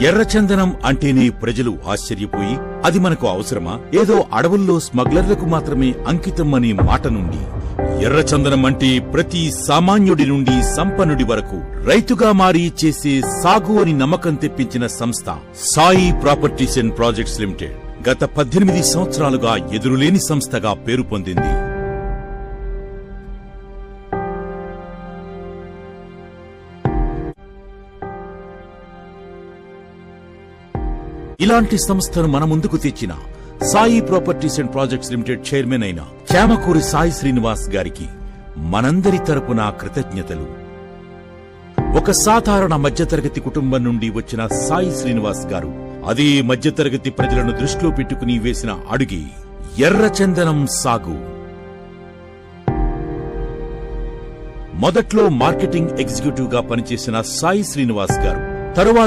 ఎర్రచందనం అంటేనే ప్రజలు ఆశ్చర్యపోయి అది మనకు అవసరమా, ఏదో అడవుల్లో స్మగ్లర్లకు మాత్రమే అంకితం అనే మాట నుండి ఎర్రచందనం అంటే ప్రతి సామాన్యుడి నుండి సంపన్నుడి వరకు రైతుగా మారి చేసే సాగు అని నమ్మకం తెప్పించిన సంస్థ Sai properties and projects limited గత 18 సంవత్సరాలుగా ఎదురులేని సంస్థగా పేరు పొందింది. ఇలాంటి సంస్థను మన ముందుకు తెచ్చిన Sai properties and projects limited chairman అయిన చామకూరి సాయి శ్రీనివాస్ గారికి మనందరి తరపున కృతజ్ఞతలు. ఒక సాధారణ మధ్యతరగతి కుటుంబం నుండి వచ్చిన సాయి శ్రీనివాస్ గారు అదే మధ్యతరగతి ప్రజలను దృష్టిలో పెట్టుకుని వేసిన అడుగే ఎర్రచందనం సాగు. మొదట్లో మార్కెటింగ్ ఎగ్జిక్యూటివ్ గా పనిచేసిన సాయి శ్రీనివాస్ గారు తరువాత